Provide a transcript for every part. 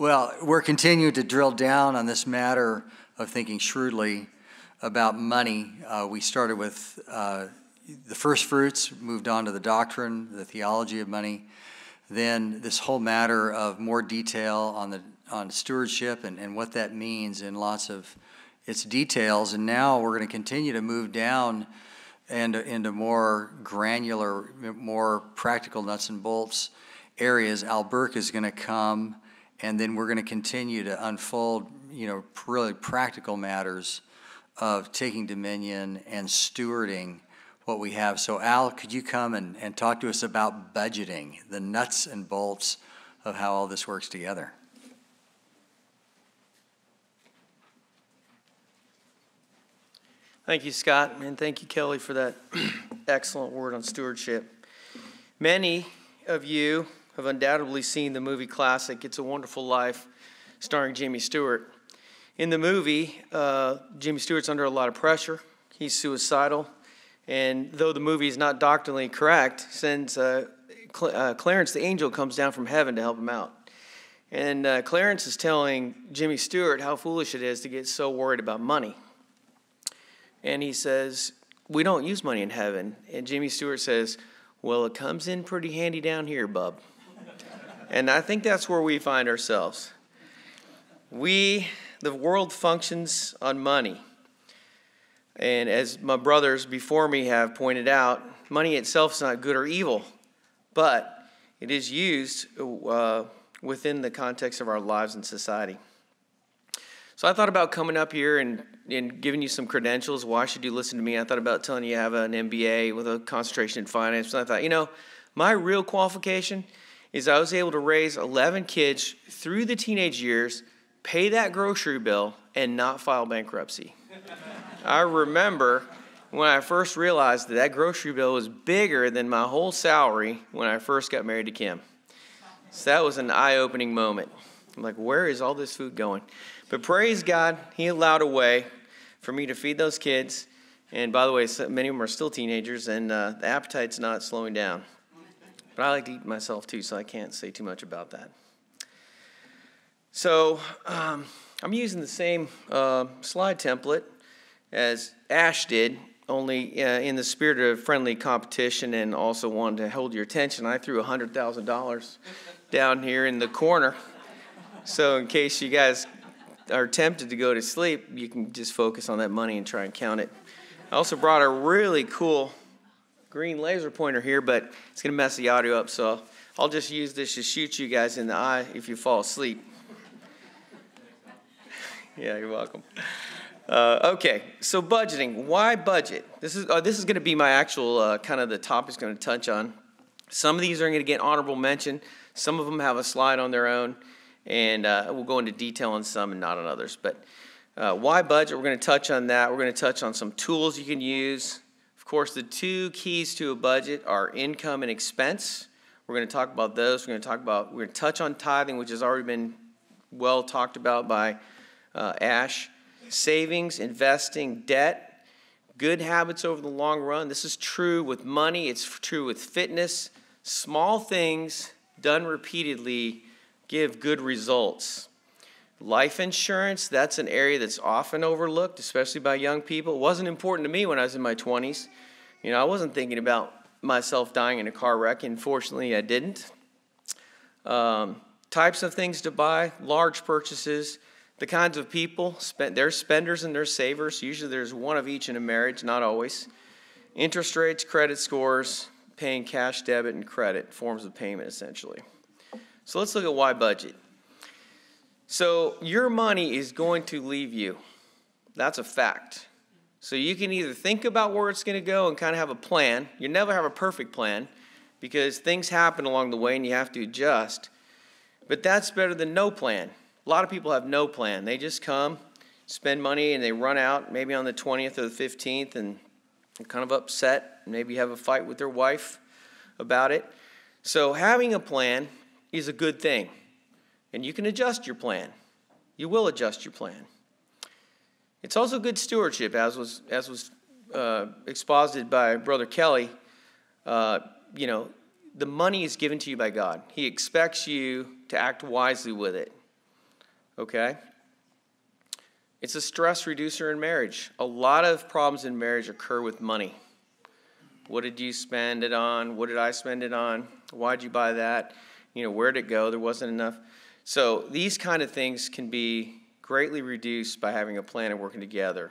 Well, we're continuing to drill down on this matter of thinking shrewdly about money. We started with the first fruits, moved on to the doctrine, the theology of money, then this whole matter of more detail on stewardship and what that means in lots of its details. And now we're going to continue to move down and into more granular, more practical nuts and bolts areas. Burke is going to come, and then we're going to continue to unfold, really practical matters of taking dominion and stewarding what we have. So Al, could you come and talk to us about budgeting, the nuts and bolts of how all this works together? Thank you, Scott, and thank you, Kelly, for that excellent word on stewardship. Many of you have undoubtedly seen the movie classic, It's a Wonderful Life, starring Jimmy Stewart. In the movie, Jimmy Stewart's under a lot of pressure. He's suicidal, and though the movie is not doctrinally correct, sends Clarence the angel comes down from heaven to help him out. And Clarence is telling Jimmy Stewart how foolish it is to get so worried about money. And he says, we don't use money in heaven. And Jimmy Stewart says, well, it comes in pretty handy down here, bub. And I think that's where we find ourselves. The world functions on money. And as my brothers before me have pointed out, money itself is not good or evil, but it is used within the context of our lives and society. So I thought about coming up here and giving you some credentials. Why should you listen to me? I thought about telling you I have an MBA with a concentration in finance. And I thought, my real qualification is I was able to raise 11 kids through the teenage years, pay that grocery bill, and not file bankruptcy. I remember when I first realized that grocery bill was bigger than my whole salary when I first got married to Kim. So that was an eye-opening moment. I'm like, where is all this food going? But praise God, He allowed a way for me to feed those kids. And by the way, many of them are still teenagers, and the appetite's not slowing down. But I like to eat myself too, so I can't say too much about that. So I'm using the same slide template as Ash did, only in the spirit of friendly competition and also wanted to hold your attention. I threw $100,000 down here in the corner. So in case you guys are tempted to go to sleep, you can just focus on that money and try and count it. I also brought a really cool green laser pointer here, but it's going to mess the audio up, so I'll just use this to shoot you guys in the eye if you fall asleep. Yeah, you're welcome. Okay, so budgeting. Why budget? This is going to be my actual kind of the topic going to touch on. Some of these are going to get honorable mention. Some of them have a slide on their own. And we'll go into detail on some and not on others. But why budget? We're going to touch on that. We're going to touch on some tools you can use. Of course, the two keys to a budget are income and expense. We're going to talk about those. We're going to touch on tithing, which has already been well talked about by Ash. Savings, investing, debt, good habits over the long run. This is true with money. It's true with fitness. Small things done repeatedly give good results. Life insurance, that's an area that's often overlooked, especially by young people. It wasn't important to me when I was in my 20s. I wasn't thinking about myself dying in a car wreck, and fortunately I didn't. Types of things to buy, large purchases, the kinds of people, there's spenders and there's savers. Usually there's one of each in a marriage, not always. Interest rates, credit scores, paying cash, debit, and credit, forms of payment essentially. So let's look at why budget. So your money is going to leave you. That's a fact. So you can either think about where it's going to go and kind of have a plan. You never have a perfect plan because things happen along the way and you have to adjust. But that's better than no plan. A lot of people have no plan. They just come, spend money, and they run out maybe on the 20th or the 15th and are kind of upset. Maybe have a fight with their wife about it. So having a plan is a good thing. And you can adjust your plan. You will adjust your plan. It's also good stewardship, as was exposited by Brother Kelly. The money is given to you by God. He expects you to act wisely with it. okay? It's a stress reducer in marriage. A lot of problems in marriage occur with money. What did you spend it on? What did I spend it on? Why'd you buy that? Where'd it go? There wasn't enough. So these kind of things can be greatly reduced by having a plan and working together.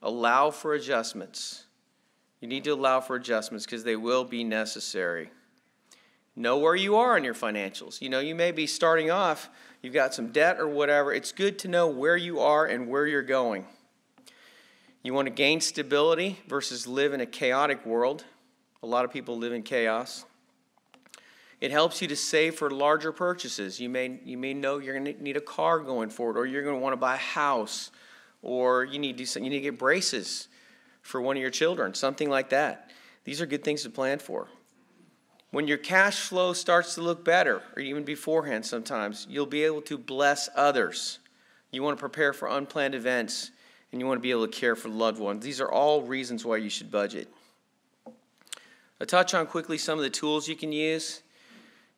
Allow for adjustments. You need to allow for adjustments because they will be necessary. Know where you are in your financials. You may be starting off, you've got some debt or whatever. It's good to know where you are and where you're going. You want to gain stability versus live in a chaotic world. A lot of people live in chaos. It helps you to save for larger purchases. You may know you're going to need a car going forward, or you're going to want to buy a house, or you need to get braces for one of your children, something like that. These are good things to plan for. When your cash flow starts to look better, or even beforehand sometimes, you'll be able to bless others. You want to prepare for unplanned events, and you want to be able to care for loved ones. These are all reasons why you should budget. I'll touch on quickly some of the tools you can use.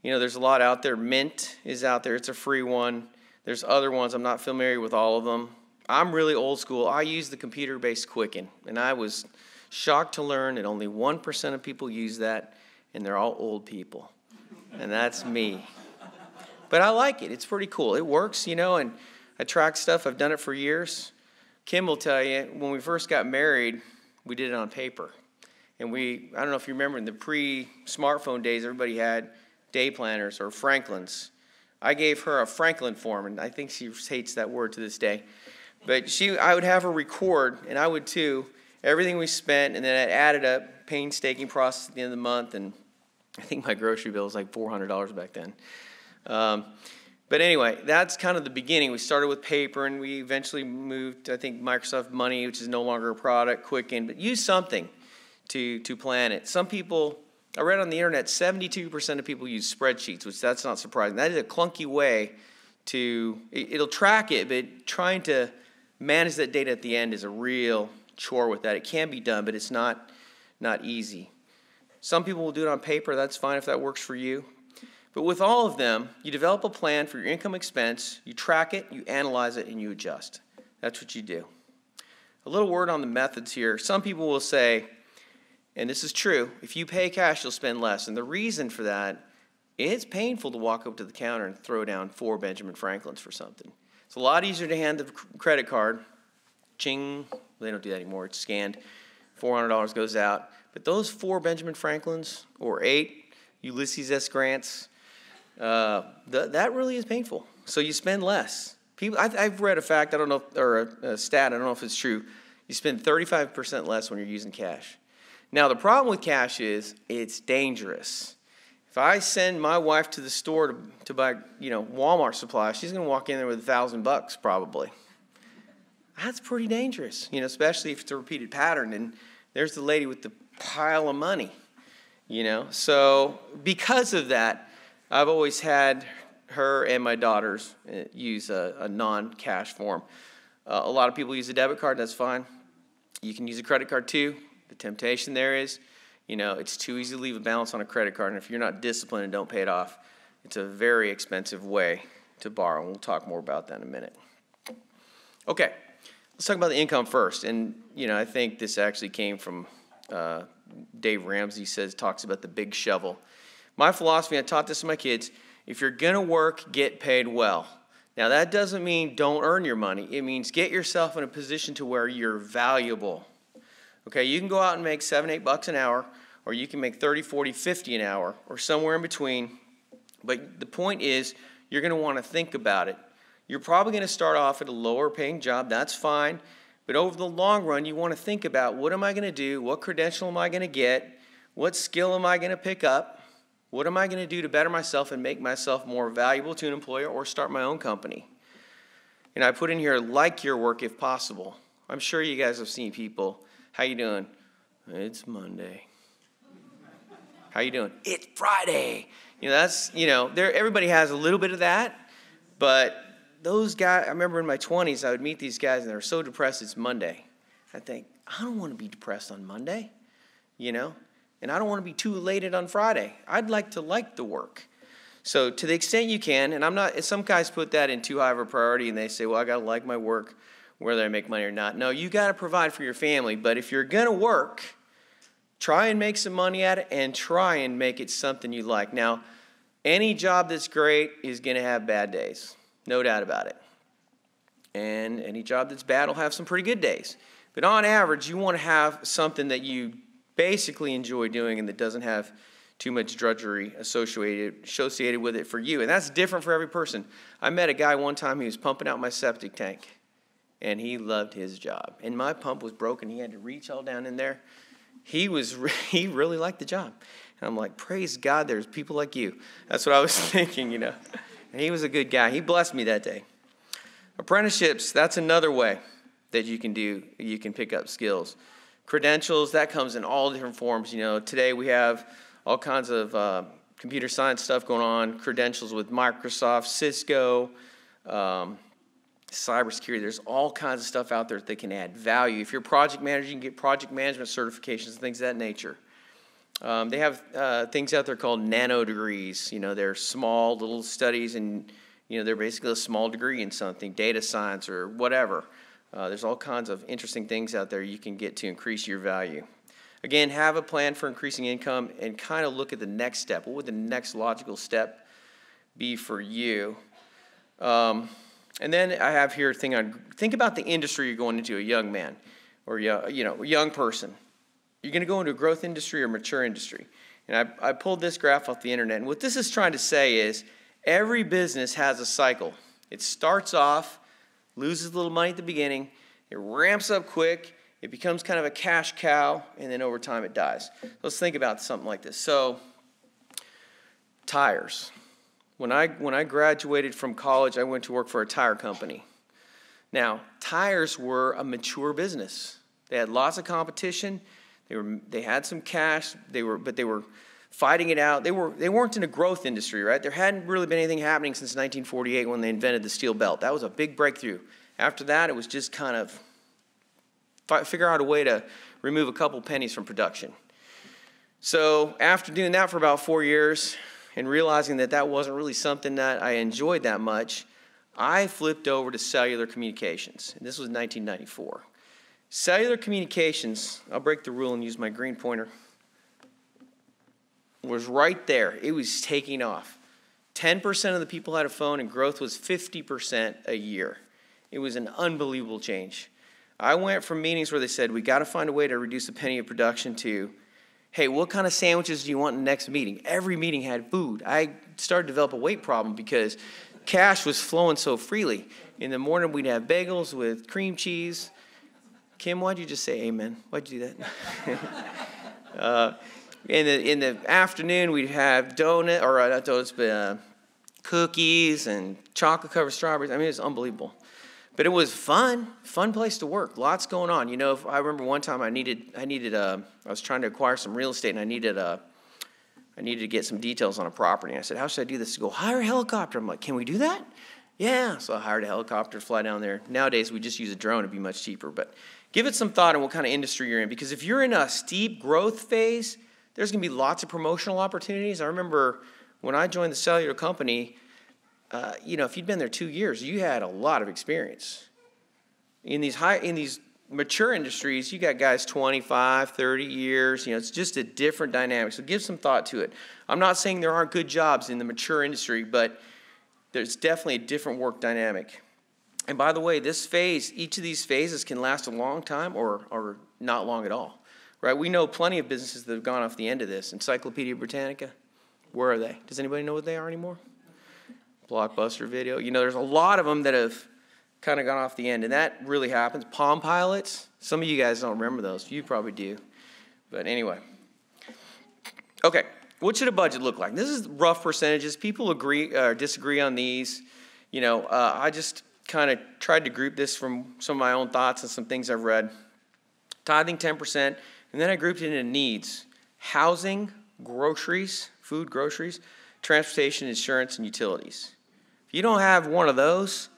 There's a lot out there. Mint is out there. It's a free one. There's other ones. I'm not familiar with all of them. I'm really old school. I use the computer-based Quicken, and I was shocked to learn that only 1% of people use that, and they're all old people, and that's me. But I like it. It's pretty cool. It works, and I track stuff. I've done it for years. Kim will tell you, when we first got married, we did it on paper. And I don't know if you remember, in the pre-smartphone days, everybody had day planners or Franklins. I gave her a Franklin form, and I think she hates that word to this day. But I would have her record, and I would too, everything we spent, and then I'd add it up, painstaking process at the end of the month, and I think my grocery bill was like $400 back then. But anyway, that's kind of the beginning. We started with paper, and we eventually moved to, I think, Microsoft Money, which is no longer a product, Quicken, but use something to plan it. Some people, I read on the internet, 72% of people use spreadsheets, which that's not surprising. That is a clunky way it'll track it, but trying to manage that data at the end is a real chore with that. It can be done, but it's not easy. Some people will do it on paper. That's fine if that works for you. But with all of them, you develop a plan for your income expense, you track it, you analyze it, and you adjust. That's what you do. A little word on the methods here. Some people will say, and this is true, if you pay cash, you'll spend less. And the reason for that, it's painful to walk up to the counter and throw down 4 Benjamin Franklins for something. It's a lot easier to hand the credit card. Ching. They don't do that anymore. It's scanned. $400 goes out. But those 4 Benjamin Franklins, or 8 Ulysses S. Grants, that really is painful. So you spend less. I've read a fact, I don't know, or a stat, I don't know if it's true. You spend 35% less when you're using cash. Now, the problem with cash is it's dangerous. If I send my wife to the store to buy, Walmart supplies, she's going to walk in there with $1,000 probably. That's pretty dangerous, especially if it's a repeated pattern. And there's the lady with the pile of money, So because of that, I've always had her and my daughters use a non-cash form. A lot of people use a debit card. That's fine. You can use a credit card too. The temptation there is, it's too easy to leave a balance on a credit card. And if you're not disciplined and don't pay it off, it's a very expensive way to borrow. And we'll talk more about that in a minute. Okay, let's talk about the income first. And, I think this actually came from Dave Ramsey talks about the big shovel. My philosophy, I taught this to my kids, if you're going to work, get paid well. Now, that doesn't mean don't earn your money. It means get yourself in a position to where you're valuable. Okay, you can go out and make $7, $8 an hour, or you can make 30, 40, 50 an hour, or somewhere in between. But the point is, you're going to want to think about it. You're probably going to start off at a lower paying job. That's fine. But over the long run, you want to think about, what am I going to do? What credential am I going to get? What skill am I going to pick up? What am I going to do to better myself and make myself more valuable to an employer, or start my own company? And I put in here, like your work if possible. I'm sure you guys have seen people. How you doing? It's Monday. How you doing? It's Friday. Everybody has a little bit of that, but those guys, I remember in my 20s, I would meet these guys and they were so depressed it's Monday. I think, I don't want to be depressed on Monday, and I don't want to be too elated on Friday. I'd like to like the work. So to the extent you can, and I'm not, some guys put that in too high of a priority and they say, well, I got to like my work, whether I make money or not. No, you got to provide for your family. But if you're going to work, try and make some money at it and try and make it something you like. Now, any job that's great is going to have bad days. No doubt about it. And any job that's bad will have some pretty good days. But on average, you want to have something that you basically enjoy doing and that doesn't have too much drudgery associated with it for you. And that's different for every person. I met a guy one time, he was pumping out my septic tank, and he loved his job. And my pump was broken. He had to reach all down in there. He really liked the job. And I'm like, praise God, there's people like you. That's what I was thinking, you know. And he was a good guy. He blessed me that day. Apprenticeships, that's another way that you can do. You can pick up skills. Credentials, that comes in all different forms. You know, today we have all kinds of computer science stuff going on, credentials with Microsoft, Cisco, cybersecurity. There's all kinds of stuff out there that can add value. If you're a project manager, you can get project management certifications and things of that nature. They have things out there called nano degrees. You know, they're small little studies, and you know, they're basically a small degree in something, data science or whatever. There's all kinds of interesting things out there you can get to increase your value. Again, have a plan for increasing income and kind of look at the next step. What would the next logical step be for you? And then I have here a thing on, think about the industry you're going into, a young man or a young person. You're going to go into a growth industry or mature industry. And I pulled this graph off the internet. And what this is trying to say is every business has a cycle. It starts off, loses a little money at the beginning, it ramps up quick, it becomes kind of a cash cow, and then over time it dies. Let's think about something like this. So, tires. When I graduated from college, I went to work for a tire company. Now, tires were a mature business. They had lots of competition. They had some cash. But they were fighting it out. They weren't in a growth industry, right? There hadn't really been anything happening since 1948 when they invented the steel belt. That was a big breakthrough. After that, it was just kind of figure out a way to remove a couple pennies from production. So after doing that for about 4 years and realizing that that wasn't really something that I enjoyed that much, I flipped over to cellular communications. And this was 1994. Cellular communications, I'll break the rule and use my green pointer, was right there. It was taking off. 10% of the people had a phone, and growth was 50% a year. It was an unbelievable change. I went from meetings where they said, we got to find a way to reduce the penny of production to, hey, what kind of sandwiches do you want in the next meeting? Every meeting had food. I started to develop a weight problem because cash was flowing so freely. In the morning, we'd have bagels with cream cheese. Kim, why'd you just say amen? Why'd you do that? In the afternoon, we'd have not donuts, but cookies and chocolate-covered strawberries. I mean, it was unbelievable. But it was fun place to work. Lots going on. You know, I remember one time I was trying to acquire some real estate, and I needed to get some details on a property. And I said, how should I do this? To go hire a helicopter. I'm like, can we do that? Yeah. So I hired a helicopter to fly down there. Nowadays, we just use a drone. It'd be much cheaper. But give it some thought on what kind of industry you're in, because if you're in a steep growth phase, there's going to be lots of promotional opportunities. I remember when I joined the cellular company, if you'd been there 2 years, you had a lot of experience. In these mature industries, you got guys 25, 30 years. It's just a different dynamic. So give some thought to it. I'm not saying there aren't good jobs in the mature industry, but there's definitely a different work dynamic. And by the way, each of these phases can last a long time or not long at all. Right? We know plenty of businesses that have gone off the end of this. Encyclopedia Britannica, where are they? Does anybody know what they are anymore? Blockbuster Video. There's a lot of them that have kind of gone off the end, and that really happens. Palm Pilots, some of you guys don't remember those. You probably do. But anyway. Okay, what should a budget look like? This is rough percentages. People agree or disagree on these. I just kind of tried to group this from some of my own thoughts and some things I've read. Tithing 10%. And then I grouped it into needs: housing, groceries, food, groceries, transportation, insurance, and utilities. If you don't have one of those,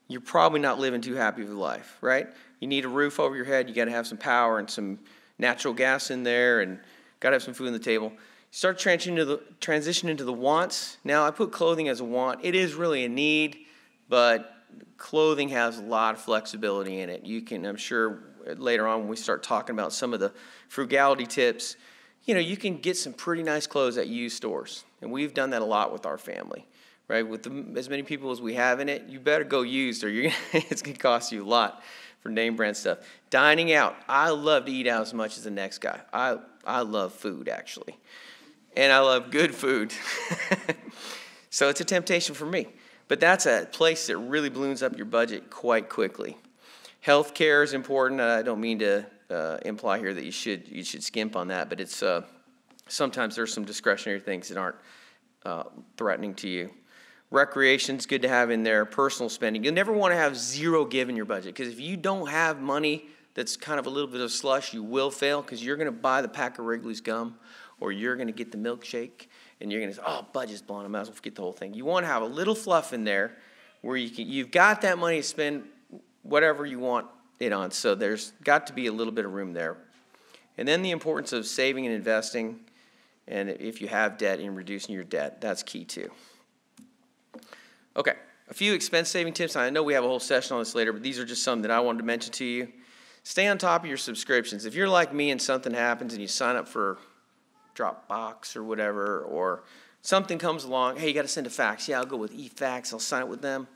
you're probably not living too happy of a life, right? You need a roof over your head. You got to have some power and some natural gas in there, and Got to have some food on the table. Start transition into the wants. Now, I put clothing as a want. It is really a need, but clothing has a lot of flexibility in it. You can, I'm sure later on when we start talking about some of the frugality tips, you can get some pretty nice clothes at used stores. And we've done that a lot with our family, right? With as many people as we have in it, you better go used or it's going to cost you a lot for name brand stuff. Dining out. I love to eat out as much as the next guy. I love food, actually. And I love good food. So it's a temptation for me. But that's a place that really balloons up your budget quite quickly. Healthcare is important. I don't mean to imply here that you should skimp on that, but it's sometimes there's some discretionary things that aren't threatening to you. Recreation's good to have in there. Personal spending. You'll never want to have zero give in your budget, because if you don't have money that's kind of a little bit of slush, you will fail, because you're going to buy the pack of Wrigley's gum, or you're going to get the milkshake, and you're going to say, oh, budget's blown, I might as well forget the whole thing. You want to have a little fluff in there where you've got that money to spend whatever you want it on. So there's got to be a little bit of room there. And then the importance of saving and investing, and if you have debt, in reducing your debt. That's key too. Okay, a few expense saving tips. I know we have a whole session on this later, but these are just some that I wanted to mention to you. Stay on top of your subscriptions. If you're like me and something happens and you sign up for Dropbox or whatever, or something comes along, hey, you got to send a fax. Yeah, I'll go with eFax. I'll sign it with them.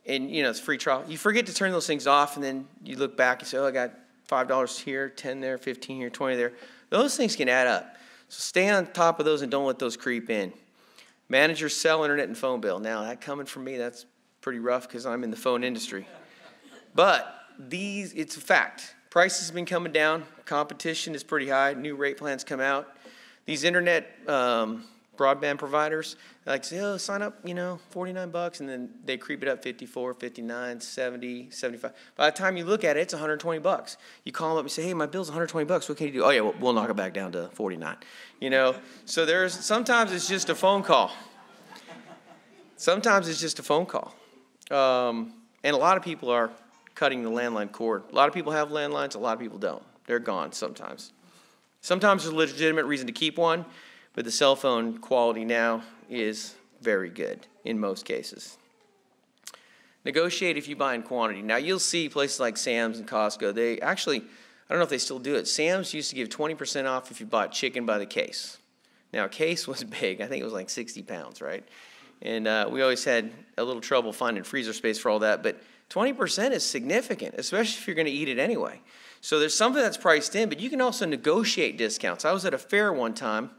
And, it's free trial. You forget to turn those things off, and then you look back and say, oh, I got $5 here, 10 there, 15 here, 20 there. Those things can add up. So stay on top of those and don't let those creep in. Manage your cell, internet, and phone bill. Now, that coming from me, that's pretty rough because I'm in the phone industry. But it's a fact. Prices have been coming down. Competition is pretty high. New rate plans come out. These internet broadband providers, they like say, oh, sign up, $49, and then they creep it up 54, 59, 70, 75. By the time you look at it, it's $120. You call them up and say, hey, my bill's $120. What can you do? Oh, yeah, we'll knock it back down to 49. So sometimes it's just a phone call. Sometimes it's just a phone call. And a lot of people are cutting the landline cord. A lot of people have landlines. A lot of people don't. They're gone sometimes. Sometimes there's a legitimate reason to keep one, but the cell phone quality now is very good in most cases. Negotiate if you buy in quantity. Now, you'll see places like Sam's and Costco. They actually, I don't know if they still do it. Sam's used to give 20% off if you bought chicken by the case. Now, a case was big. I think it was like 60 pounds, right? And we always had a little trouble finding freezer space for all that, but 20% is significant, especially if you're going to eat it anyway. So there's something that's priced in, but you can also negotiate discounts. I was at a fair one time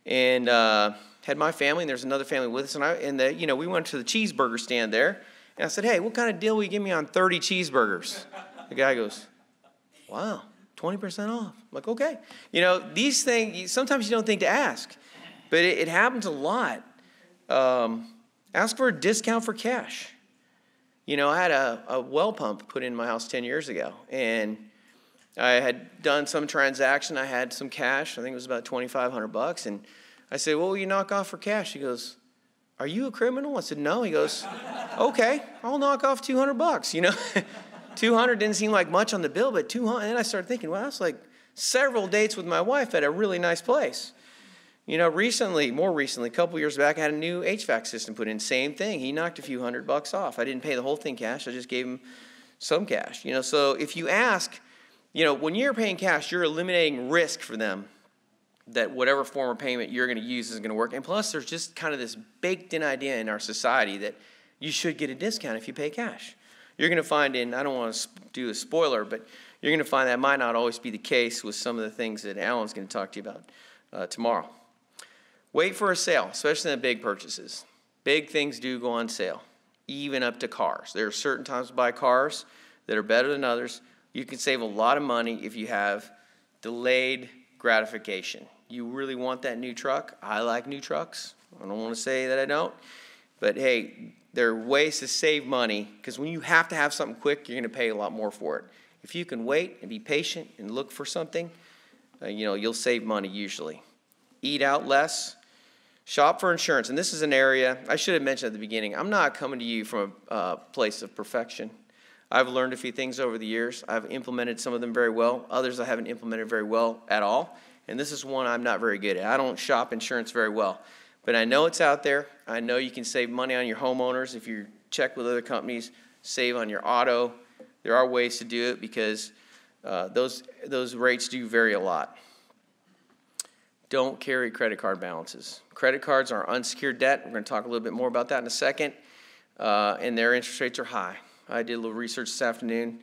and had my family, and there's another family with us, and we went to the cheeseburger stand there, and I said, hey, what kind of deal will you give me on 30 cheeseburgers? The guy goes, wow, 20% off. I'm like, okay. These things, sometimes you don't think to ask, but it happens a lot. Ask for a discount for cash. I had a well pump put in my house 10 years ago, and I had done some transaction. I had some cash. I think it was about $2,500. And I said, what will you knock off for cash? He goes, are you a criminal? I said, no. He goes, okay, I'll knock off $200. 200 didn't seem like much on the bill, but 200. And then I started thinking, well, that's like several dates with my wife at a really nice place. More recently, a couple years back, I had a new HVAC system put in. Same thing. He knocked a few $100 off. I didn't pay the whole thing cash. I just gave him some cash. So if you ask, when you're paying cash, you're eliminating risk for them that whatever form of payment you're going to use is going to work. And plus, there's just kind of this baked-in idea in our society that you should get a discount if you pay cash. You're going to find I don't want to do a spoiler, but you're going to find that might not always be the case with some of the things that Alan's going to talk to you about tomorrow. Wait for a sale, especially in the big purchases. Big things do go on sale, even up to cars. There are certain times to buy cars that are better than others. You can save a lot of money if you have delayed gratification. You really want that new truck. I like new trucks. I don't want to say that I don't. But, hey, there are ways to save money, because when you have to have something quick, you're going to pay a lot more for it. If you can wait and be patient and look for something, you'll save money usually. Eat out less. Shop for insurance. And this is an area I should have mentioned at the beginning. I'm not coming to you from a place of perfection. I've learned a few things over the years. I've implemented some of them very well. Others I haven't implemented very well at all. And this is one I'm not very good at. I don't shop insurance very well. But I know it's out there. I know you can save money on your homeowners if you check with other companies, save on your auto. There are ways to do it because those rates do vary a lot. Don't carry credit card balances. Credit cards are unsecured debt. We're going to talk a little bit more about that in a second. And their interest rates are high. I did a little research this afternoon.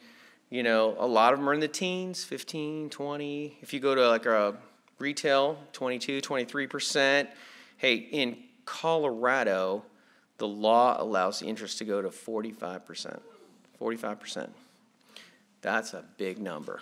You know, a lot of them are in the teens, 15, 20. If you go to like a retail, 22, 23%. Hey, in Colorado, the law allows the interest to go to 45%. 45%. That's a big number.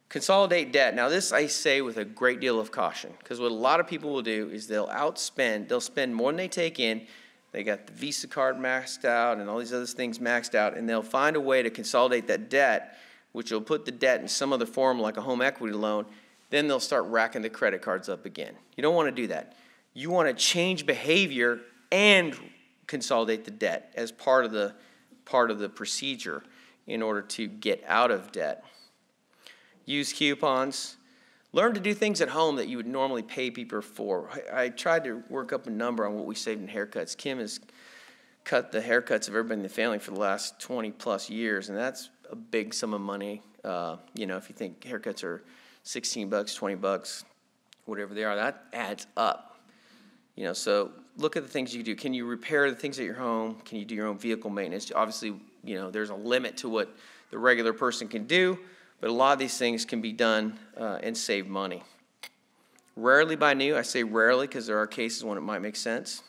Consolidate debt. Now this I say with a great deal of caution, because what a lot of people will do is they'll spend more than they take in. They got the Visa card maxed out and all these other things maxed out, and they'll find a way to consolidate that debt, which will put the debt in some other form like a home equity loan. Then they'll start racking the credit cards up again. You don't want to do that. You want to change behavior and consolidate the debt as part of the procedure in order to get out of debt. Use coupons. Learn to do things at home that you would normally pay people for. I tried to work up a number on what we saved in haircuts. Kim has cut the haircuts of everybody in the family for the last 20 plus years, and that's a big sum of money. You know, if you think haircuts are $16, $20, whatever they are, that adds up. You know, so look at the things you do. Can you repair the things at your home? Can you do your own vehicle maintenance? Obviously, you know, there's a limit to what the regular person can do, but a lot of these things can be done and save money. Rarely buy new. I say rarely because there are cases when it might make sense.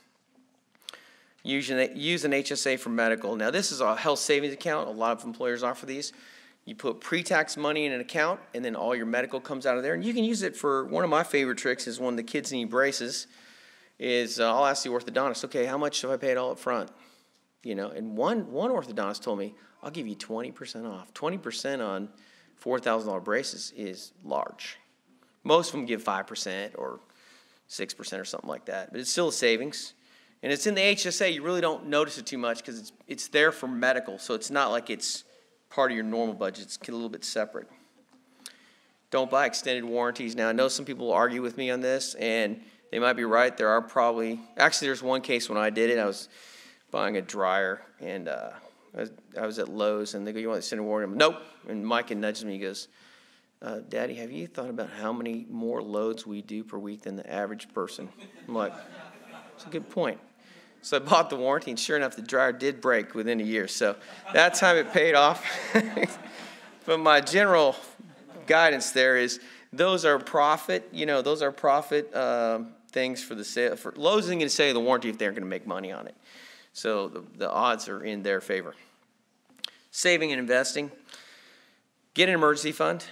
Use an HSA for medical. Now, this is a health savings account. A lot of employers offer these. You put pre-tax money in an account, and then all your medical comes out of there. And you can use it for, one of my favorite tricks is when the kids need braces, is I'll ask the orthodontist, okay, how much have I paid all up front? You know, and one orthodontist told me, I'll give you 20% off. 20% on $4,000 braces is large. Most of them give 5% or 6% or something like that, but it's still a savings. And it's in the HSA. You really don't notice it too much because it's there for medical, so it's not like it's part of your normal budget. It's a little bit separate. Don't buy extended warranties. Now, I know some people will argue with me on this, and they might be right. There are probably, actually, there's one case when I did it. I was buying a dryer, and I was at Lowe's, and they go, you want to send a warranty? I'm, nope. And Micah nudges me. He goes, Daddy, have you thought about how many more loads we do per week than the average person? I'm like, that's a good point. So I bought the warranty, and sure enough, the dryer did break within a year. So that time it paid off. But my general guidance there is those are profit, you know, those are profit things for the sale. For Lowe's isn't going to sell the warranty if they're going to make money on it. So the odds are in their favor. Saving and investing. Get an emergency fund,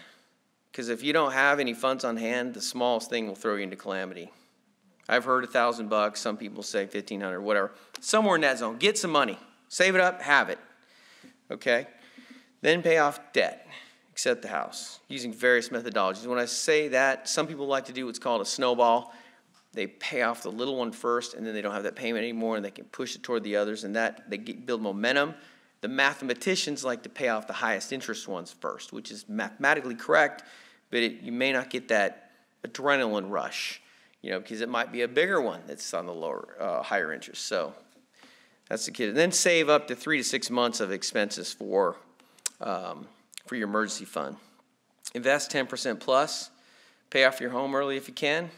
because if you don't have any funds on hand, the smallest thing will throw you into calamity. I've heard $1,000. Some people say $1,500, whatever. Somewhere in that zone. Get some money. Save it up. Have it. Okay? Then pay off debt, except the house, using various methodologies. When I say that, some people like to do what's called a snowball. They pay off the little one first, and then they don't have that payment anymore, and they can push it toward the others, and that they build momentum. The mathematicians like to pay off the highest interest ones first, which is mathematically correct, but you may not get that adrenaline rush, you know, because it might be a bigger one that's on the lower, higher interest. So that's the key. And then save up to 3 to 6 months of expenses for your emergency fund. Invest 10% plus. Pay off your home early if you can.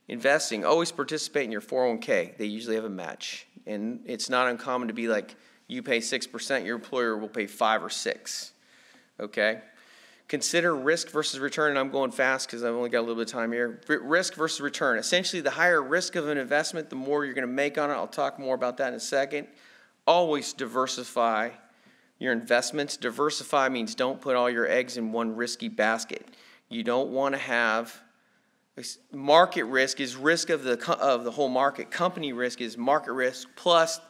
Investing, always participate in your 401k. They usually have a match. And it's not uncommon to be like, you pay 6%, your employer will pay 5 or 6. Okay? Consider risk versus return, and I'm going fast because I've only got a little bit of time here. Risk versus return. Essentially, the higher risk of an investment, the more you're going to make on it. I'll talk more about that in a second. Always diversify your investments. Diversify means don't put all your eggs in one risky basket. You don't want to have market risk is risk of the whole market. Company risk is market risk plus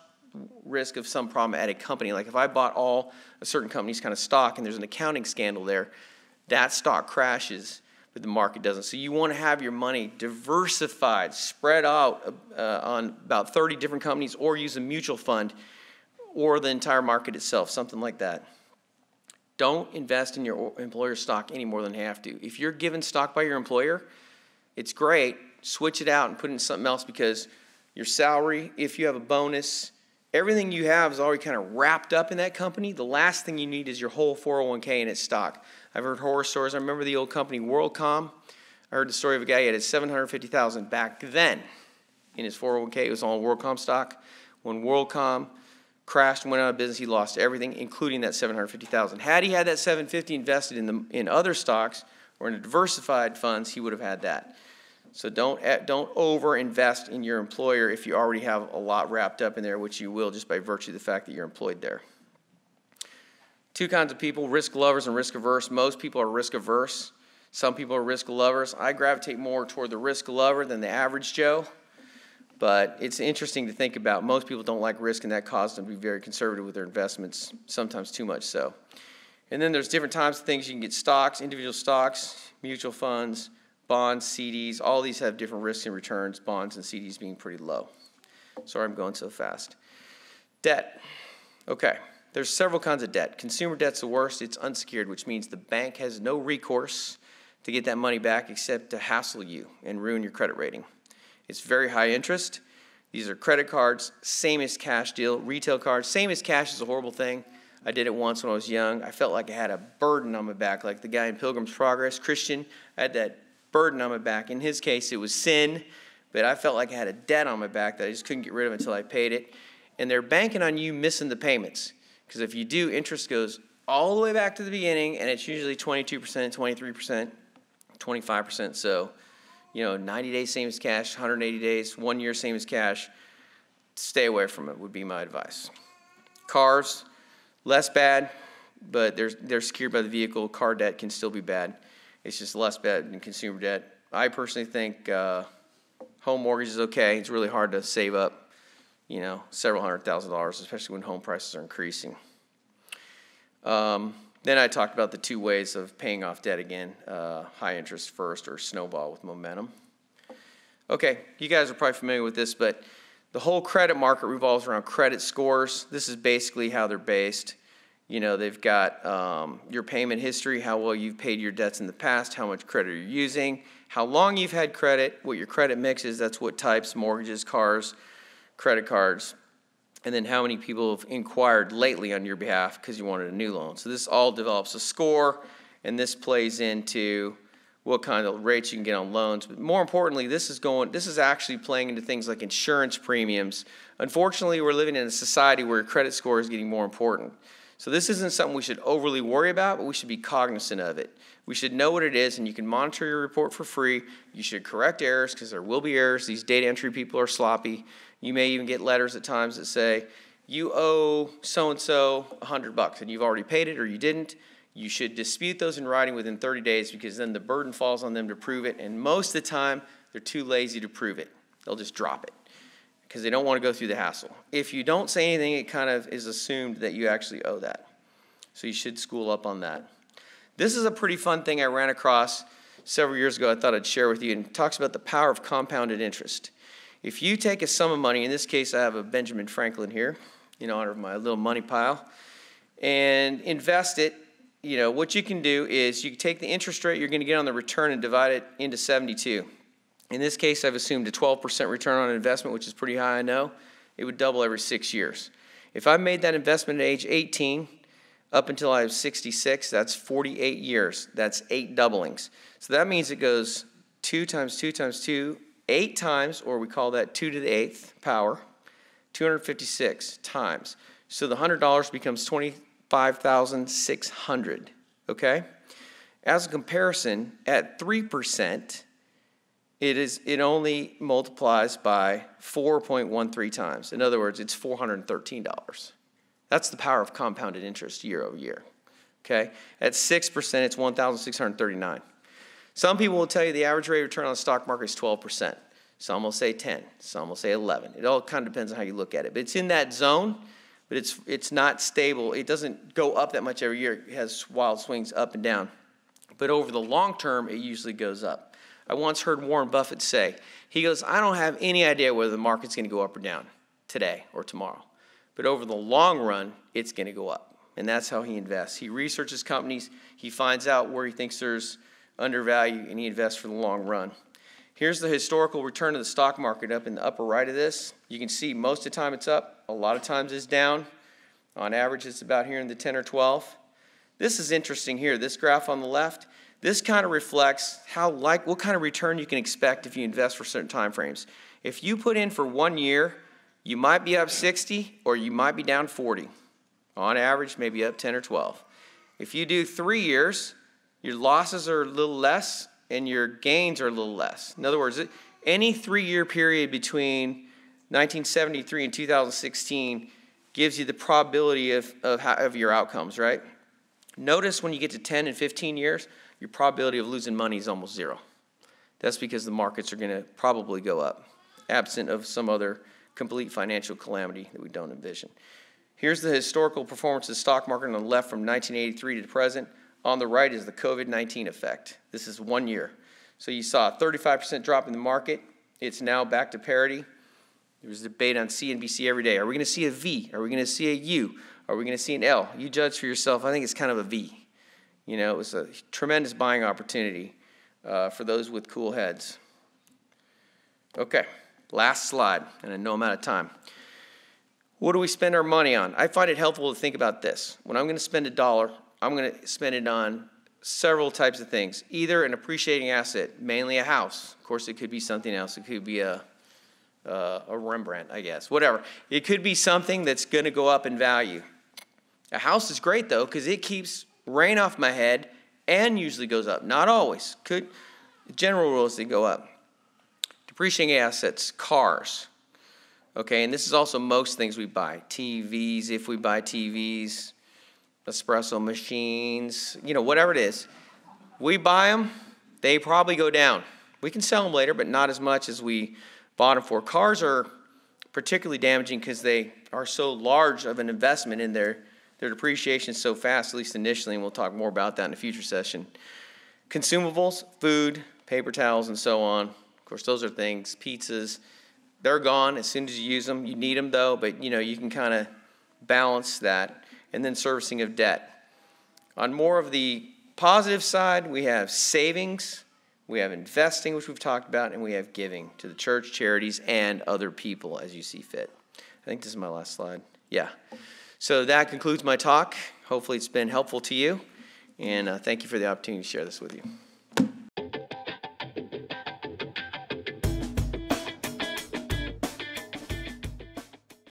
risk of some problem at a company. Like if I bought all a certain company's kind of stock and there's an accounting scandal there, that stock crashes, but the market doesn't. So you want to have your money diversified, spread out on about 30 different companies, or use a mutual fund or the entire market itself, something like that. Don't invest in your employer's stock any more than you have to. If you're given stock by your employer, it's great. Switch it out and put it in something else, because your salary, if you have a bonus, everything you have is already kind of wrapped up in that company. The last thing you need is your whole 401k in its stock. I've heard horror stories. I remember the old company WorldCom. I heard the story of a guy who had $750,000 back then in his 401k. It was all WorldCom stock. When WorldCom crashed and went out of business, he lost everything, including that $750,000. Had he had that $750,000 invested in other stocks or in diversified funds, he would have had that. So don't over-invest in your employer if you already have a lot wrapped up in there, which you will just by virtue of the fact that you're employed there. Two kinds of people, risk lovers and risk averse. Most people are risk averse. Some people are risk lovers. I gravitate more toward the risk lover than the average Joe. But it's interesting to think about. Most people don't like risk, and that causes them to be very conservative with their investments, sometimes too much so. And then there's different types of things. You can get stocks, individual stocks, mutual funds, bonds, CDs. All these have different risks and returns, bonds and CDs being pretty low. Sorry I'm going so fast. Debt. Okay, there's several kinds of debt. Consumer debt's the worst. It's unsecured, which means the bank has no recourse to get that money back except to hassle you and ruin your credit rating. It's very high interest. These are credit cards, same as cash deal. Retail cards, same as cash is a horrible thing. I did it once when I was young. I felt like I had a burden on my back, like the guy in Pilgrim's Progress, Christian. I had that burden on my back. In his case, it was sin, but I felt like I had a debt on my back that I just couldn't get rid of until I paid it. And they're banking on you missing the payments, because if you do, interest goes all the way back to the beginning, and it's usually 22%, 23%, 25%. So, 90 days same as cash, 180 days, 1 year same as cash. Stay away from it would be my advice. Cars, less bad, but they're secured by the vehicle. Car debt can still be bad. It's just less bad than consumer debt. I personally think home mortgage is okay. It's really hard to save up, several $100,000, especially when home prices are increasing. Then I talked about the two ways of paying off debt again, high interest first or snowball with momentum. Okay, you guys are probably familiar with this, but the whole credit market revolves around credit scores. This is basically how they're based. They've got your payment history, how well you've paid your debts in the past, how much credit you're using, how long you've had credit, what your credit mix is, that's what types, mortgages, cars, credit cards, and then how many people have inquired lately on your behalf because you wanted a new loan. So this all develops a score, and this plays into what kind of rates you can get on loans. But more importantly, this is actually playing into things like insurance premiums. Unfortunately, we're living in a society where credit score is getting more important. So this isn't something we should overly worry about, but we should be cognizant of it. We should know what it is, and you can monitor your report for free. You should correct errors, because there will be errors. These data entry people are sloppy. You may even get letters at times that say, you owe so-and-so $100, and you've already paid it or you didn't. You should dispute those in writing within 30 days, because then the burden falls on them to prove it, and most of the time, they're too lazy to prove it. They'll just drop it, because they don't want to go through the hassle. If you don't say anything, it kind of is assumed that you actually owe that. So you should school up on that. This is a pretty fun thing I ran across several years ago I thought I'd share with you, and it talks about the power of compounded interest. If you take a sum of money, in this case I have a Benjamin Franklin here, in honor of my little money pile, and invest it, what you can do is you can take the interest rate you're going to get on the return and divide it into 72. In this case, I've assumed a 12% return on investment, which is pretty high, I know. It would double every 6 years. If I made that investment at age 18, up until I was 66, that's 48 years. That's 8 doublings. So that means it goes 2 times 2 times 2, 8 times, or we call that 2 to the 8th power, 256 times. So the $100 becomes $25,600, okay? As a comparison, at 3%, it only multiplies by 4.13 times. In other words, it's $413. That's the power of compounded interest year over year. Okay? At 6%, it's $1,639. Some people will tell you the average rate of return on the stock market is 12%. Some will say 10. Some will say 11. It all kind of depends on how you look at it. But it's in that zone, but it's not stable. It doesn't go up that much every year. It has wild swings up and down. But over the long term, it usually goes up. I once heard Warren Buffett say, he goes, I don't have any idea whether the market's going to go up or down today or tomorrow. But over the long run, it's going to go up. and that's how he invests. He researches companies, he finds out where he thinks there's undervalue, and he invests for the long run. Here's the historical return of the stock market up in the upper right of this. You can see most of the time it's up, a lot of times it's down. On average, it's about here in the 10 or 12. This is interesting here, this graph on the left. This kind of reflects what kind of return you can expect if you invest for certain time frames. If you put in for 1 year, you might be up 60 or you might be down 40. On average, maybe up 10 or 12. If you do 3 years, your losses are a little less and your gains are a little less. In other words, any 3-year period between 1973 and 2016 gives you the probability of your outcomes, right? Notice when you get to 10 and 15 years, your probability of losing money is almost zero. That's because the markets are going to probably go up, absent of some other complete financial calamity that we don't envision. Here's the historical performance of the stock market on the left from 1983 to the present. On the right is the COVID-19 effect. This is 1 year. So you saw a 35% drop in the market. It's now back to parity. There was a debate on CNBC every day. Are we going to see a V? Are we going to see a U? Are we going to see an L? You judge for yourself. I think it's kind of a V. You know, it was a tremendous buying opportunity for those with cool heads. Okay, last slide, and I know I'm out of time. What do we spend our money on? I find it helpful to think about this. When I'm going to spend $1, I'm going to spend it on several types of things. Either an appreciating asset, mainly a house. Of course, it could be something else. It could be a Rembrandt, I guess. Whatever. It could be something that's going to go up in value. A house is great, though, because it keeps rain off my head and usually goes up. Not always. Could general rules, they go up. Depreciating assets, cars. Okay, and this is also most things we buy. TVs, if we buy TVs, espresso machines, you know, whatever it is. We buy them, they probably go down. We can sell them later, but not as much as we bought them for. Cars are particularly damaging because they are so large of an investment in their depreciation is so fast, at least initially, and we'll talk more about that in a future session. Consumables, food, paper towels, and so on. Of course, those are things, pizzas, they're gone as soon as you use them. You need them, though, but, you know, you can kind of balance that. And then servicing of debt. On more of the positive side, we have savings, we have investing, which we've talked about, and we have giving to the church, charities, and other people as you see fit. I think this is my last slide. Yeah. So that concludes my talk. Hopefully it's been helpful to you, and thank you for the opportunity to share this with you.